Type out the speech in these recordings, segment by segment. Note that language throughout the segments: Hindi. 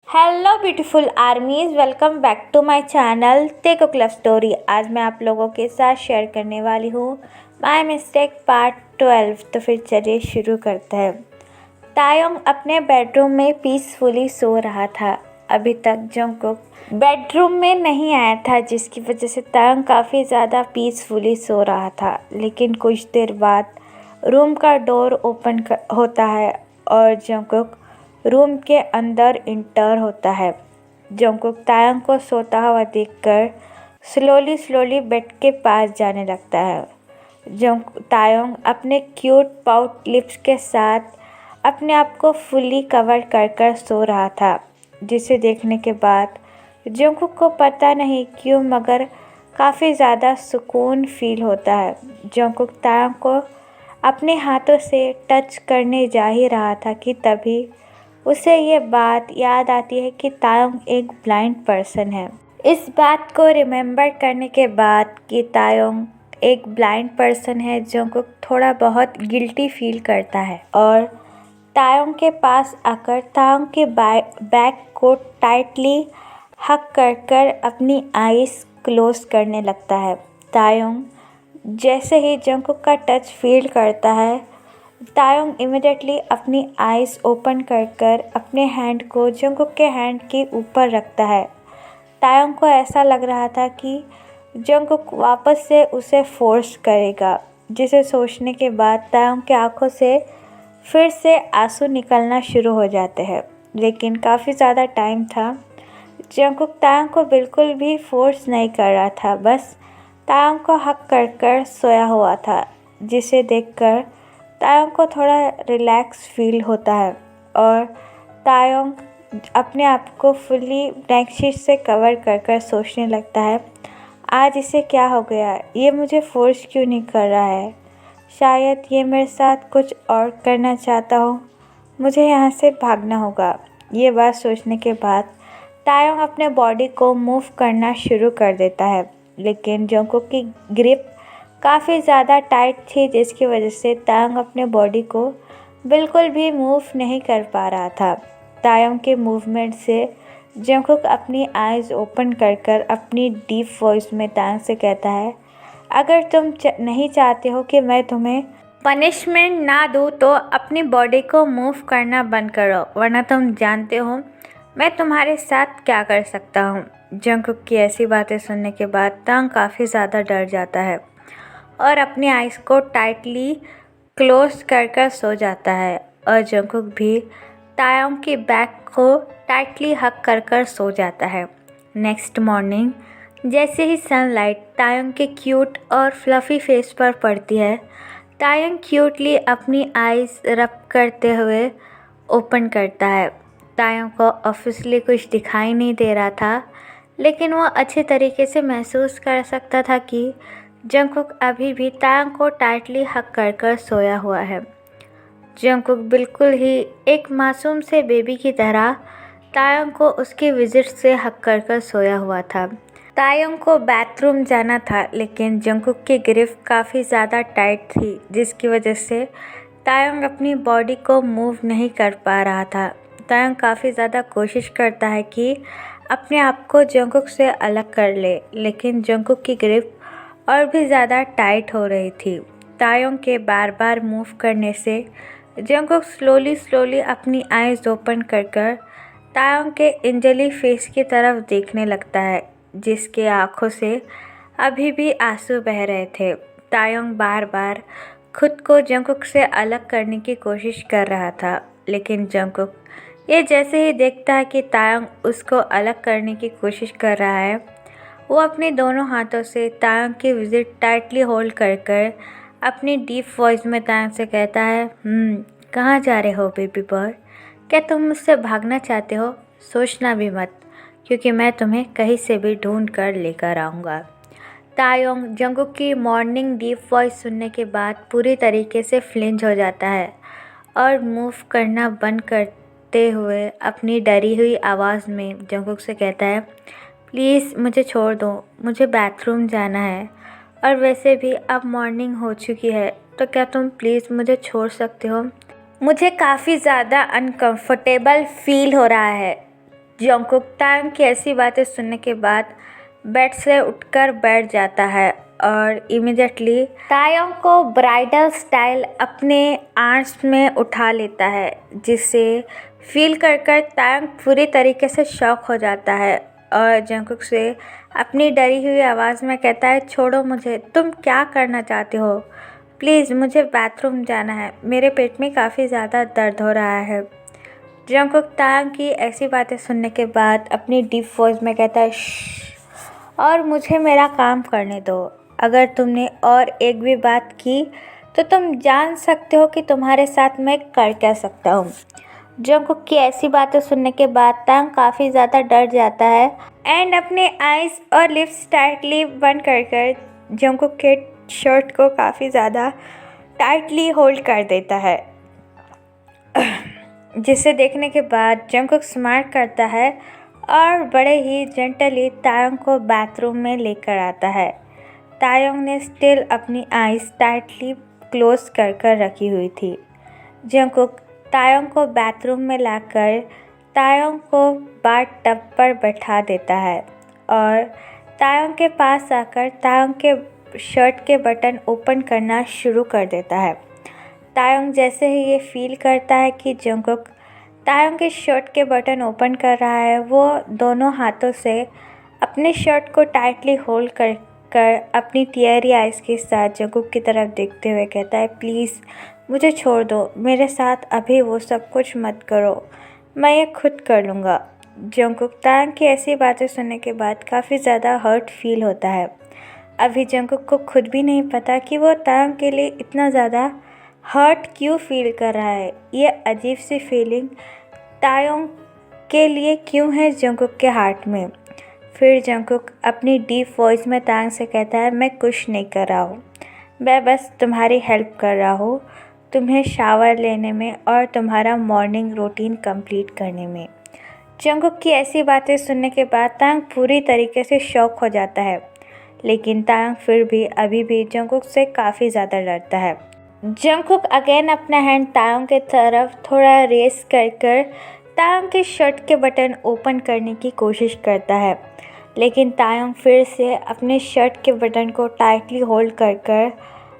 Hello beautiful armies, welcome back to my channel tech love story. आज मैं आप लोगों के साथ शेयर करने वाली हूँ माय मिस्टेक पार्ट 12। तो फिर चलिए शुरू करते हैं। तायोंग अपने बेडरूम में पीसफुली सो रहा था। अभी तक जंगकुक बेडरूम में नहीं आया था, जिसकी वजह से तायोंग काफ़ी ज़्यादा पीसफुली सो रहा था। लेकिन कुछ देर बाद रूम का डोर ओपन होता है और जंगकुक रूम के अंदर इंटर होता है। जंगकुक तायोंग को सोता हुआ देखकर स्लोली बेड के पास जाने लगता है। तायोंग अपने क्यूट पाउट लिप्स के साथ अपने आप को फुली कवर कर सो रहा था, जिसे देखने के बाद जंगकुक को पता नहीं क्यों मगर काफ़ी ज़्यादा सुकून फील होता है। जंगकुक तायोंग को अपने हाथों से टच करने जा ही रहा था कि तभी उसे ये बात याद आती है कि तायोंग एक ब्लाइंड पर्सन है। इस बात को रिमेंबर करने के बाद कि तायोंग एक ब्लाइंड पर्सन है, जंगकुक थोड़ा बहुत गिल्टी फील करता है और तायोंग के पास आकर तायोंग के बैक को टाइटली हक कर अपनी आईज क्लोज करने लगता है। तायोंग जैसे ही जंगकुक का टच फील करता है, तायोंग इमिडिएटली अपनी आईज ओपन कर अपने हैंड को जंगकुक के हैंड के ऊपर रखता है। तायोंग को ऐसा लग रहा था कि जंगकुक वापस से उसे फोर्स करेगा, जिसे सोचने के बाद तायोंग की आंखों से फिर से आंसू निकलना शुरू हो जाते हैं। लेकिन काफ़ी ज़्यादा टाइम था। जंगकुक तायोंग को बिल्कुल भी फोर्स नहीं कर रहा था, बस तायोंग को हक कर सोया हुआ था, जिसे देखकर तायोंग को थोड़ा रिलैक्स फील होता है और तायोंग अपने आप को फुली बेडशीट से कवर कर सोचने लगता है, आज इसे क्या हो गया, ये मुझे फोर्स क्यों नहीं कर रहा है, शायद ये मेरे साथ कुछ और करना चाहता हो, मुझे यहाँ से भागना होगा। ये बात सोचने के बाद तायोंग अपने बॉडी को मूव करना शुरू कर देता है, लेकिन जंगकुक की ग्रिप काफ़ी ज़्यादा टाइट थी, जिसकी वजह से तायोंग अपने बॉडी को बिल्कुल भी मूव नहीं कर पा रहा था। तायोंग के मूवमेंट से जंगकुक अपनी आईज़ ओपन कर अपनी डीप वॉइस में तायोंग से कहता है, अगर तुम नहीं चाहते हो कि मैं तुम्हें पनिशमेंट ना दूँ तो अपनी बॉडी को मूव करना बंद करो, वरना तुम जानते हो मैं तुम्हारे साथ क्या कर सकता हूँ। जंगकुक की ऐसी बातें सुनने के बाद तायोंग काफ़ी ज़्यादा डर जाता है और अपनी आइज़ को टाइटली क्लोज कर सो जाता है और जंगकुक भी तायोंग की बैक को टाइटली हक कर सो जाता है। नेक्स्ट मॉर्निंग जैसे ही सनलाइट तायोंग के क्यूट और फ्लफ़ी फेस पर पड़ती है, तायोंग क्यूटली अपनी आइज़ रब करते हुए ओपन करता है। तायोंग को ऑब्वियसली कुछ दिखाई नहीं दे रहा था, लेकिन वो अच्छे तरीके से महसूस कर सकता था कि जंगकुक अभी भी तायोंग को टाइटली हक कर सोया हुआ है। जंगकुक बिल्कुल ही एक मासूम से बेबी की तरह तायोंग को उसकी विजिट से हक कर सोया हुआ था। तायोंग को बाथरूम जाना था, लेकिन जंगकुक की ग्रिप काफ़ी ज़्यादा टाइट थी, जिसकी वजह से तायोंग अपनी बॉडी को मूव नहीं कर पा रहा था। तायोंग काफ़ी ज़्यादा कोशिश करता है कि अपने आप को जंगकुक से अलग कर ले, लेकिन जंगकुक की ग्रिप और भी ज़्यादा टाइट हो रही थी। तायोंग के बार बार मूव करने से जंगकुक स्लोली अपनी आईज़ ओपन कर तायोंग के एंजली फेस की तरफ देखने लगता है, जिसके आँखों से अभी भी आंसू बह रहे थे। तायोंग बार बार खुद को जंगकुक से अलग करने की कोशिश कर रहा था, लेकिन जंगकुक ये जैसे ही देखता है कि तायोंग उसको अलग करने की कोशिश कर रहा है, वो अपने दोनों हाथों से तायोंग की विजिट टाइटली होल्ड कर अपनी डीप वॉइस में तायोंग से कहता है, कहाँ जा रहे हो बेबी बॉय, क्या तुम मुझसे भागना चाहते हो? सोचना भी मत, क्योंकि मैं तुम्हें कहीं से भी ढूंढ कर लेकर आऊँगा। तायोंग जंगकुक की मॉर्निंग डीप वॉइस सुनने के बाद पूरी तरीके से फ्लिंच हो जाता है और मूव करना बंद करते हुए अपनी डरी हुई आवाज़ में जंगकुक से कहता है, प्लीज़ मुझे छोड़ दो, मुझे बाथरूम जाना है, और वैसे भी अब मॉर्निंग हो चुकी है, तो क्या तुम प्लीज़ मुझे छोड़ सकते हो? मुझे काफ़ी ज़्यादा अनकंफर्टेबल फील हो रहा है। जंगकुक तायंग की ऐसी बातें सुनने के बाद बेड से उठकर बैठ जाता है और इमिडिएटली तायंग को ब्राइडल स्टाइल अपने आर्म्स में उठा लेता है, जिसे फील कर कर तायंग पूरी तरीके से शॉक हो जाता है और जंगकुक से अपनी डरी हुई आवाज़ में कहता है, छोड़ो मुझे, तुम क्या करना चाहते हो? प्लीज़ मुझे बाथरूम जाना है, मेरे पेट में काफ़ी ज़्यादा दर्द हो रहा है। जंगकुक तायंग की ऐसी बातें सुनने के बाद अपनी डीप वॉइस में कहता है, और मुझे मेरा काम करने दो। अगर तुमने और एक भी बात की तो तुम जान सकते हो कि तुम्हारे साथ मैं कर क्या सकता हूँ। जंगकुक की ऐसी बातें सुनने के बाद तायंग काफ़ी ज़्यादा डर जाता है एंड अपने आइज़ और लिप्स टाइटली बंद कर कर जंगकुक के शर्ट को काफ़ी ज़्यादा टाइटली होल्ड कर देता है, जिसे देखने के बाद जंगकुक स्माइल करता है और बड़े ही जेंटली तायंग को बाथरूम में लेकर आता है। तायंग ने स्टिल अपनी आइज़ टाइटली क्लोज कर कर रखी हुई थी। जंगकुक तायंग को बाथरूम में लाकर तायंग को बाथ टब पर बैठा देता है और तायंग के पास आकर तायंग के शर्ट के बटन ओपन करना शुरू कर देता है। तायंग जैसे ही ये फील करता है कि जंगकुक तायंग के शर्ट के बटन ओपन कर रहा है, वो दोनों हाथों से अपने शर्ट को टाइटली होल्ड कर अपनी टीयरी आइज़ के साथ जंगकुक की तरफ देखते हुए कहता है, प्लीज़ मुझे छोड़ दो, मेरे साथ अभी वो सब कुछ मत करो, मैं ये खुद कर लूँगा। जंगकुक तायंग की ऐसी बातें सुनने के बाद काफ़ी ज़्यादा हर्ट फील होता है। अभी जंगकुक को खुद भी नहीं पता कि वो तायंग के लिए इतना ज़्यादा हर्ट क्यों फील कर रहा है। ये अजीब सी फीलिंग तायंग के लिए क्यों है जंगकुक के हार्ट में। फिर जंगकुक अपनी डीप वॉइस में तायंग से कहता है, मैं कुछ नहीं कर रहा हूँ, मैं बस तुम्हारी हेल्प कर रहा हूँ, तुम्हें शावर लेने में और तुम्हारा मॉर्निंग रूटीन कंप्लीट करने में। जंगकुक की ऐसी बातें सुनने के बाद तायंग पूरी तरीके से शॉक हो जाता है, लेकिन तायंग फिर भी अभी भी जंगकुक से काफ़ी ज़्यादा डरता है। जंगकुक अगेन अपना हैंड तायंग की तरफ थोड़ा रेस कर तायंग के शर्ट के बटन ओपन करने की कोशिश करता है, लेकिन तायंग फिर से अपने शर्ट के बटन को टाइटली होल्ड कर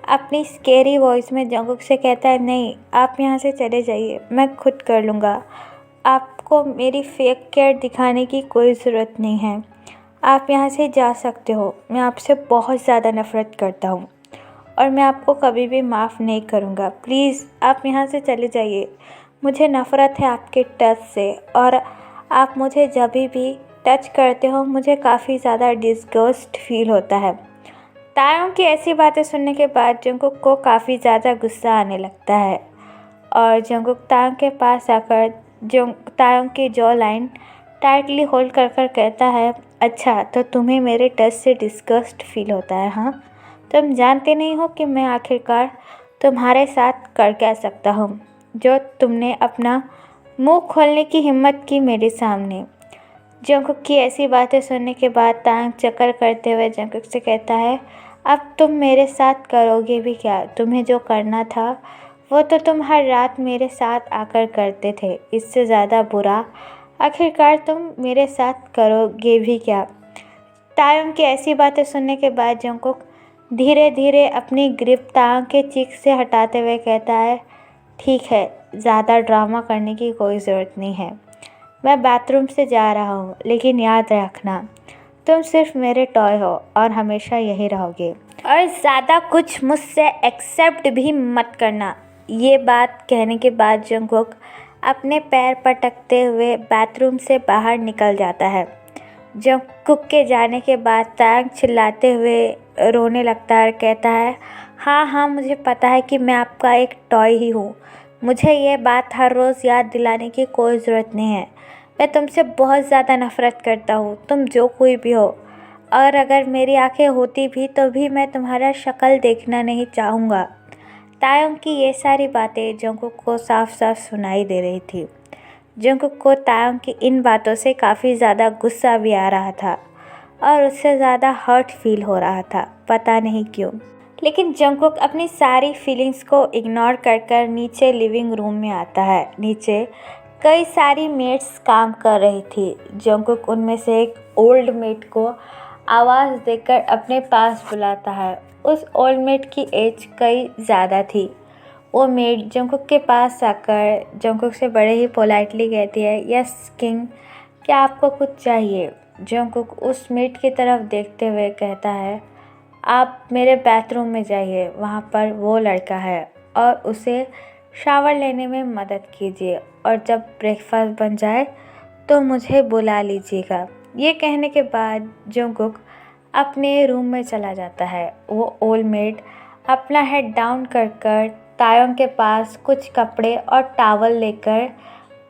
अपनी स्केरी वॉइस में जंगकुक से कहता है, नहीं, आप यहाँ से चले जाइए, मैं खुद कर लूँगा, आपको मेरी फेक केयर दिखाने की कोई ज़रूरत नहीं है, आप यहाँ से जा सकते हो, मैं आपसे बहुत ज़्यादा नफ़रत करता हूँ और मैं आपको कभी भी माफ़ नहीं करूँगा, प्लीज़ आप यहाँ से चले जाइए, मुझे नफ़रत है आपके टच से और आप मुझे जब भी टच करते हो मुझे काफ़ी ज़्यादा डिस्गस्ट फील होता है। तायंग की ऐसी बातें सुनने के बाद जंगकुक को काफ़ी ज़्यादा गुस्सा आने लगता है और जंगकुक तायंग के पास आकर तायंग की जॉ लाइन टाइटली होल्ड कर कहता है, अच्छा तो तुम्हें मेरे टच से डिस्गस्ट फील होता है, हाँ? तुम जानते नहीं हो कि मैं आखिरकार तुम्हारे साथ कर क्या सकता हूँ, जो तुमने अपना मुंह खोलने की हिम्मत की मेरे सामने। जंगकुक की ऐसी बातें सुनने के बाद तायंग चक्कर करते हुए जंगकुक से कहता है, अब तुम मेरे साथ करोगे भी क्या? तुम्हें जो करना था वो तो तुम हर रात मेरे साथ आकर करते थे, इससे ज़्यादा बुरा आखिरकार तुम मेरे साथ करोगे भी क्या? तायंग की ऐसी बातें सुनने के बाद जंगकुक धीरे धीरे अपनी ग्रिप तायंग के चीक से हटाते हुए कहता है, ठीक है, ज़्यादा ड्रामा करने की कोई ज़रूरत नहीं है, मैं बाथरूम से जा रहा हूँ, लेकिन याद रखना तुम सिर्फ मेरे टॉय हो और हमेशा यही रहोगे और ज़्यादा कुछ मुझसे एक्सेप्ट भी मत करना। ये बात कहने के बाद जंगकुक अपने पैर पटकते हुए बाथरूम से बाहर निकल जाता है। जंगकुक के जाने के बाद तायंग चिल्लाते हुए रोने लगता है और कहता है, हाँ हाँ, मुझे पता है कि मैं आपका एक टॉय ही हूँ, मुझे ये बात हर रोज़ याद दिलाने की कोई ज़रूरत नहीं है, मैं तुमसे बहुत ज़्यादा नफ़रत करता हूँ, तुम जो कोई भी हो, और अगर मेरी आंखें होती भी तो भी मैं तुम्हारा शक्ल देखना नहीं चाहूँगा। तायंग की ये सारी बातें जंगकुक को साफ साफ सुनाई दे रही थी। जंगकुक को तायंग की इन बातों से काफ़ी ज़्यादा गुस्सा भी आ रहा था और उससे ज़्यादा हर्ट फील हो रहा था, पता नहीं क्यों। लेकिन जंगकुक अपनी सारी फीलिंग्स को इग्नोर कर नीचे लिविंग रूम में आता है। नीचे कई सारी मेड्स काम कर रही थी। जंगकुक उनमें से एक ओल्ड मेड को आवाज़ देकर अपने पास बुलाता है। उस ओल्ड मेड की एज कई ज़्यादा थी। वो मेड जंगकुक के पास आकर जंगकुक से बड़े ही पोलाइटली कहती है, यस किंग, क्या आपको कुछ चाहिए? जंगकुक उस मेड की तरफ देखते हुए कहता है, आप मेरे बाथरूम में जाइए, वहाँ पर वो लड़का है और उसे शावर लेने में मदद कीजिए और जब ब्रेकफास्ट बन जाए तो मुझे बुला लीजिएगा। ये कहने के बाद जंगकुक अपने रूम में चला जाता है। वो ओल्ड मेड अपना हेड डाउन कर तायोंग के पास कुछ कपड़े और टॉवल लेकर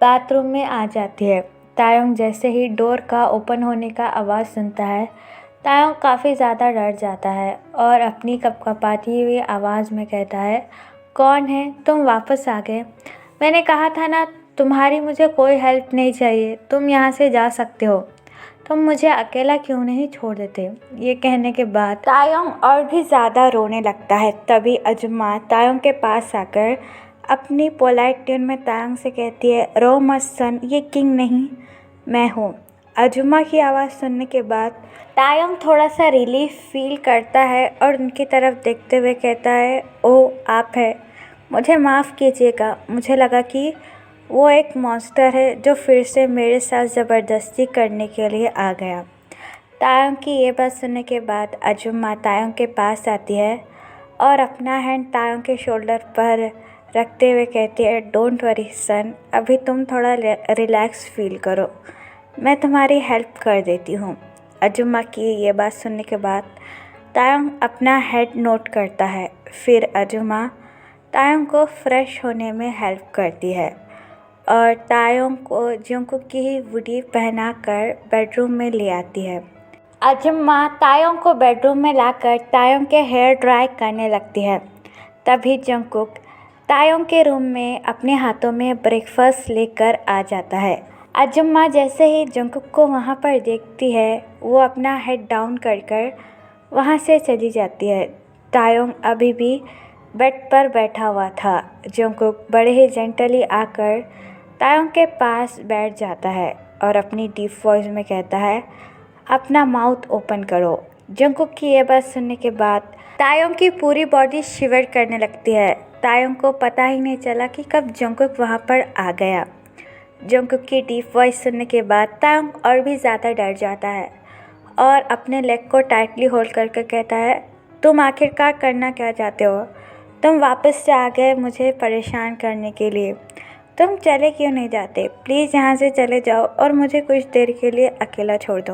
बाथरूम में आ जाती है। तायोंग जैसे ही डोर का ओपन होने का आवाज़ सुनता है, तायोंग काफ़ी ज़्यादा डर जाता है और अपनी कपकपाती हुई आवाज़ में कहता है, कौन है? तुम वापस आ गए। मैंने कहा था ना, तुम्हारी मुझे कोई हेल्प नहीं चाहिए, तुम यहाँ से जा सकते हो। तुम मुझे अकेला क्यों नहीं छोड़ देते? ये कहने के बाद तायोंग और भी ज़्यादा रोने लगता है। तभी अजुमा तायोंग के पास आकर अपनी पोलाइट ट्यून में तायोंग से कहती है, रो मत सन, ये किंग नहीं, मैं हूँ। अजुमा की आवाज़ सुनने के बाद तायोंग थोड़ा सा रिलीफ फील करता है और उनकी तरफ देखते हुए कहता है, ओह आप है, मुझे माफ़ कीजिएगा, मुझे लगा कि वो एक मॉन्स्टर है जो फिर से मेरे साथ ज़बरदस्ती करने के लिए आ गया। तायोंग की ये बात सुनने के बाद अजुमा तायोंग के पास आती है और अपना हैंड तायोंग के शोल्डर पर रखते हुए कहती है, डोंट वरी सन, अभी तुम थोड़ा रिलैक्स फील करो, मैं तुम्हारी हेल्प कर देती हूँ। अजुमा की ये बात सुनने के बाद तायोंग अपना हेड नोट करता है। फिर अजुमा तायोंग को फ्रेश होने में हेल्प करती है और तायोंग को जंगकुक की ही वुडी पहनाकर बेडरूम में ले आती है। अजुमा तायोंग को बेडरूम में लाकर तायोंग के हेयर ड्राई करने लगती है। तभी जंगकुक तायोंग के रूम में अपने हाथों में ब्रेकफास्ट लेकर आ जाता है। अजुमा जैसे ही जंगकुक को वहाँ पर देखती है, वो अपना हेड डाउन कर वहाँ से चली जाती है। तायोंग अभी भी बेड पर बैठा हुआ था। जंगकुक बड़े ही जेंटली आकर तायोंग के पास बैठ जाता है और अपनी डीप वॉइस में कहता है, अपना माउथ ओपन करो। जंगकुक की ये बात सुनने के बाद तायोंग की पूरी बॉडी शिवर करने लगती है। तायोंग को पता ही नहीं चला कि कब जंगकुक वहाँ पर आ गया। जंगकुक की डीप वॉइस सुनने के बाद तायोंग और भी ज़्यादा डर जाता है और अपने लेग को टाइटली होल्ड करके कहता है, तुम आखिरकार करना क्या चाहते हो? तुम वापस से आ गए मुझे परेशान करने के लिए। तुम चले क्यों नहीं जाते? प्लीज़ यहाँ से चले जाओ और मुझे कुछ देर के लिए अकेला छोड़ दो।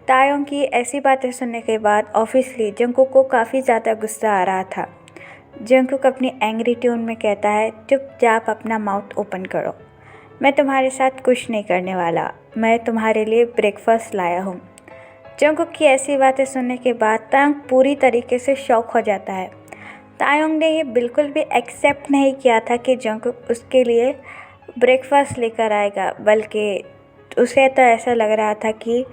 तायोंग की ऐसी बातें सुनने के बाद ऑब्वियसली जंगकुक को काफ़ी ज़्यादा गुस्सा आ रहा था। जंगकुक अपनी एंग्री ट्यून में कहता है, चुपचाप अपना माउथ ओपन करो, मैं तुम्हारे साथ कुछ नहीं करने वाला, मैं तुम्हारे लिए ब्रेकफास्ट लाया हूँ। जंगकुक की ऐसी बातें सुनने के बाद तायोंग पूरी तरीके से शॉक हो जाता है। तायोंग ने ये बिल्कुल भी एक्सेप्ट नहीं किया था कि जंगकुक उसके लिए ब्रेकफास्ट लेकर आएगा, बल्कि उसे तो ऐसा लग रहा था कि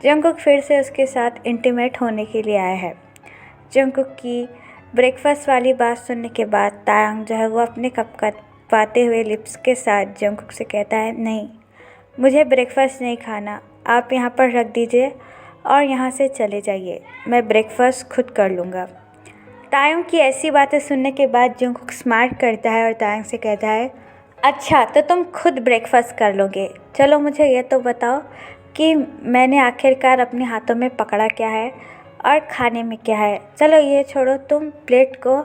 जंगकुक फिर से उसके साथ इंटीमेट होने के लिए आया है। जंगकुक की ब्रेकफास्ट वाली बात सुनने के बाद तायोंग जो है वो अपने कपकपाते हुए लिप्स के साथ जंगकुक से कहता है, नहीं, मुझे ब्रेकफास्ट नहीं खाना, आप यहाँ पर रख दीजिए और यहाँ से चले जाइए, मैं ब्रेकफास्ट खुद कर लूँगा। तायोंग की ऐसी बातें सुनने के बाद जंगकुक स्मार्ट करता है और तायोंग से कहता है, अच्छा तो तुम खुद ब्रेकफास्ट कर लोगे, चलो मुझे ये तो बताओ कि मैंने आखिरकार अपने हाथों में पकड़ा क्या है और खाने में क्या है। चलो ये छोड़ो, तुम प्लेट को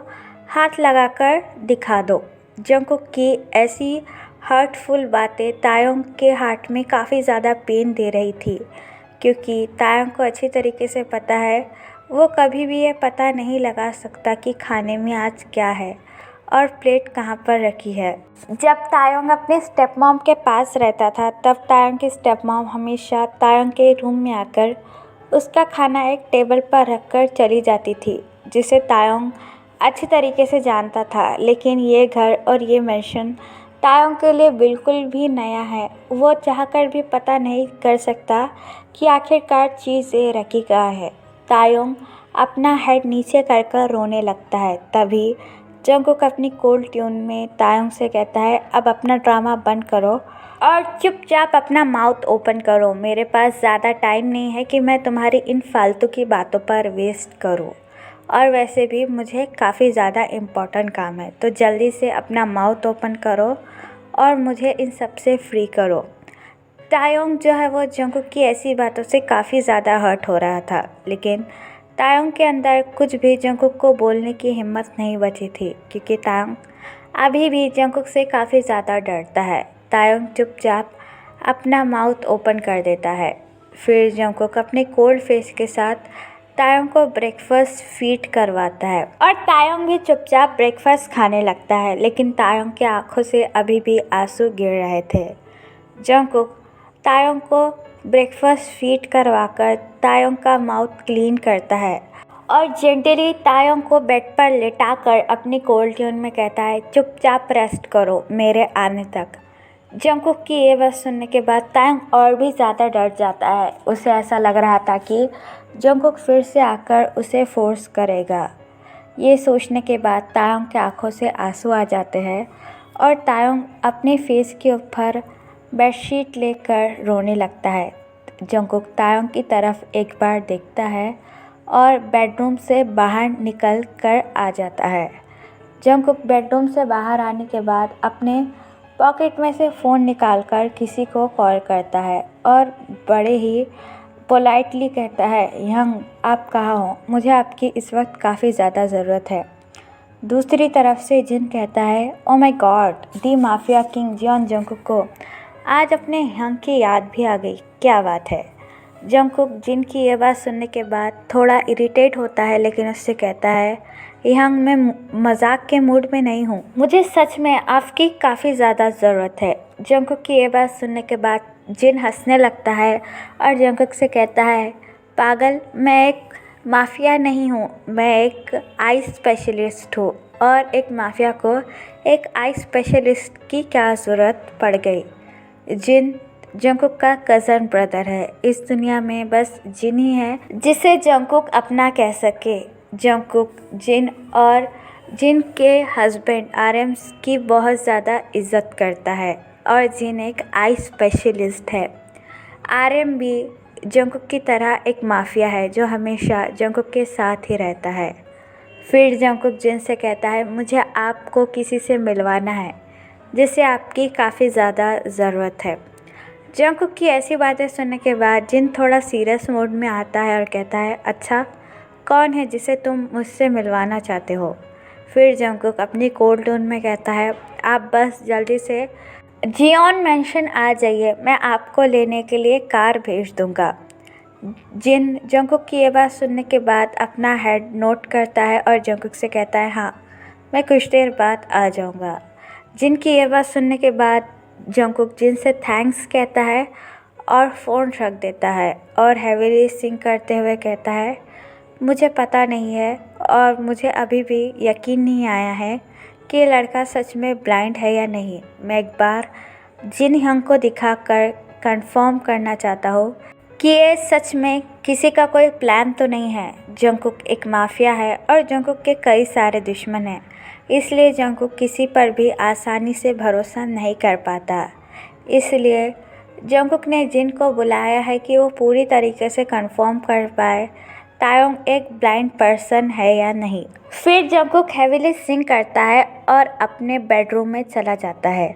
हाथ लगाकर दिखा दो। जंगकुक की ऐसी हर्टफुल बातें तायोंग के हार्ट में काफ़ी ज़्यादा पेन दे रही थी, क्योंकि तायोंग को अच्छी तरीके से पता है वो कभी भी ये पता नहीं लगा सकता कि खाने में आज क्या है और प्लेट कहाँ पर रखी है। जब तायोंग अपने स्टेप मॉम के पास रहता था, तब तायोंग की स्टेप मॉम हमेशा तायोंग के रूम में आकर उसका खाना एक टेबल पर रखकर चली जाती थी, जिसे तायोंग अच्छी तरीके से जानता था। लेकिन ये घर और ये मैंशन तायोंग के लिए बिल्कुल भी नया है। वो चाहकर भी पता नहीं कर सकता कि आखिरकार चीज़ें रखी कहाँ है। तायोंग अपना हेड नीचे कर रोने लगता है। तभी जंगकुक अपनी कूल ट्यून में तायोंग से कहता है, अब अपना ड्रामा बंद करो और चुपचाप अपना माउथ ओपन करो। मेरे पास ज़्यादा टाइम नहीं है कि मैं तुम्हारी इन फालतू की बातों पर वेस्ट करूँ, और वैसे भी मुझे काफ़ी ज़्यादा इम्पोर्टेंट काम है, तो जल्दी से अपना माउथ ओपन करो और मुझे इन सब से फ्री करो। तायोंग जो है वो जंगकुक की ऐसी बातों से काफ़ी ज़्यादा हर्ट हो रहा था, लेकिन तायोंग के अंदर कुछ भी जंगकुक को बोलने की हिम्मत नहीं बची थी, क्योंकि तायोंग अभी भी जंगकुक से काफ़ी ज़्यादा डरता है। तायोंग चुपचाप अपना माउथ ओपन कर देता है। फिर जंगकुक अपने कोल्ड फेस के साथ तायोंग को ब्रेकफास्ट फीड करवाता है और तायोंग भी चुपचाप ब्रेकफास्ट खाने लगता है, लेकिन तायोंग की आंखों से अभी भी आंसू गिर रहे थे। जंगकुक तायोंग को ब्रेकफास्ट फीड करवाकर तायोंग का माउथ क्लीन करता है और जेंटली तायोंग को बेड पर लेटाकर अपनी कोल्ड ट्यून में कहता है, चुपचाप रेस्ट करो मेरे आने तक। जंगकुक की ये बात सुनने के बाद तायोंग और भी ज़्यादा डर जाता है। उसे ऐसा लग रहा था कि जंगकुक फिर से आकर उसे फोर्स करेगा। ये सोचने के बाद तायोंग की आंखों से आंसू आ जाते हैं और तायोंग अपने फेस के ऊपर बेडशीट लेकर रोने लगता है। जंगकुक तायोंग की तरफ एक बार देखता है और बेडरूम से बाहर निकल कर आ जाता है। जंगकुक बेडरूम से बाहर आने के बाद अपने पॉकेट में से फ़ोन निकालकर किसी को कॉल करता है और बड़े ही पोलाइटली कहता है, यंग आप कहाँ हो, मुझे आपकी इस वक्त काफ़ी ज़्यादा ज़रूरत है। दूसरी तरफ से जिन कहता है, oh my God, the mafia king Jeon Jungkook को आज अपने यंग की याद भी आ गई, क्या बात है। जंगकुक जिन की ये बात सुनने के बाद थोड़ा इरिटेट होता है, लेकिन उससे कहता है, यंग मैं मजाक के मूड में नहीं हूँ, मुझे सच में आपकी काफ़ी ज़्यादा ज़रूरत है। जंगकुक की ये बात सुनने के बाद जिन हंसने लगता है और जंगकुक से कहता है, पागल, मैं एक माफिया नहीं हूँ, मैं एक आई स्पेशलिस्ट हूँ, और एक माफिया को एक आई स्पेशलिस्ट की क्या ज़रूरत पड़ गई। जिन जंगकुक का कज़न ब्रदर है। इस दुनिया में बस जिन ही है जिसे जंगकुक अपना कह सके। जंगकुक जिन और जिन के हस्बैंड आरएम की बहुत ज़्यादा इज्जत करता है और जिन एक आई स्पेशलिस्ट है। आरएम भी जंगकुक की तरह एक माफिया है जो हमेशा जंगकुक के साथ ही रहता है। फिर जंगकुक जिन से कहता है, मुझे आपको किसी से मिलवाना है जिसे आपकी काफ़ी ज़्यादा ज़रूरत है। जंगकुक की ऐसी बातें सुनने के बाद जिन थोड़ा सीरियस मूड में आता है और कहता है, अच्छा, कौन है जिसे तुम मुझसे मिलवाना चाहते हो। फिर जंगकुक अपनी कोल्ड टोन में कहता है, आप बस जल्दी से जियोन मेंशन आ जाइए, मैं आपको लेने के लिए कार भेज दूँगा। जिन जंगकुक की ये बात सुनने के बाद अपना हेड नोट करता है और जंगकुक से कहता है, हाँ, मैं कुछ देर बाद आ जाऊँगा। जिन की ये बात सुनने के बाद जंगकुक जिन से थैंक्स कहता है और फ़ोन रख देता है और हैवीली सिंग करते हुए कहता है, मुझे पता नहीं है और मुझे अभी भी यकीन नहीं आया है कि ये लड़का सच में ब्लाइंड है या नहीं। मैं एक बार जिन हंग को दिखाकर कंफर्म करना चाहता हूँ कि ये सच में किसी का कोई प्लान तो नहीं है। जंगकुक एक माफिया है और जंगकुक के कई सारे दुश्मन हैं, इसलिए जंगकुक किसी पर भी आसानी से भरोसा नहीं कर पाता। इसलिए जंगकुक ने जिन को बुलाया है कि वो पूरी तरीके से कंफर्म कर पाए तायोंग एक ब्लाइंड पर्सन है या नहीं। फिर जंगकुक हैवीली सिंग करता है और अपने बेडरूम में चला जाता है।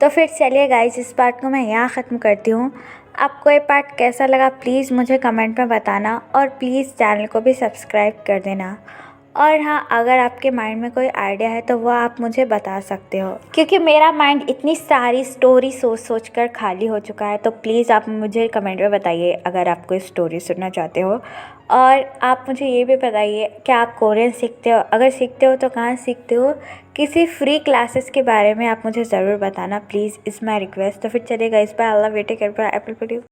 तो फिर चलिए गाइस, इस पार्ट को मैं यहाँ ख़त्म करती हूँ। आपको ये पार्ट कैसा लगा प्लीज़ मुझे कमेंट में बताना और प्लीज़ चैनल को भी सब्सक्राइब कर देना। और हाँ, अगर आपके माइंड में कोई आइडिया है तो वह आप मुझे बता सकते हो, क्योंकि मेरा माइंड इतनी सारी स्टोरी सोच कर खाली हो चुका है। तो प्लीज़ आप मुझे कमेंट में बताइए अगर आप कोई स्टोरी सुनना चाहते हो। और आप मुझे ये भी बताइए कि आप कोरियन सीखते हो, अगर सीखते हो तो कहाँ सीखते हो। किसी फ्री क्लासेस के बारे में आप मुझे ज़रूर बताना प्लीज़, इज़ माई रिक्वेस्ट। तो फिर चलिएगा, इस बार अल्लाह वेटे कर एप्पल वीडियो।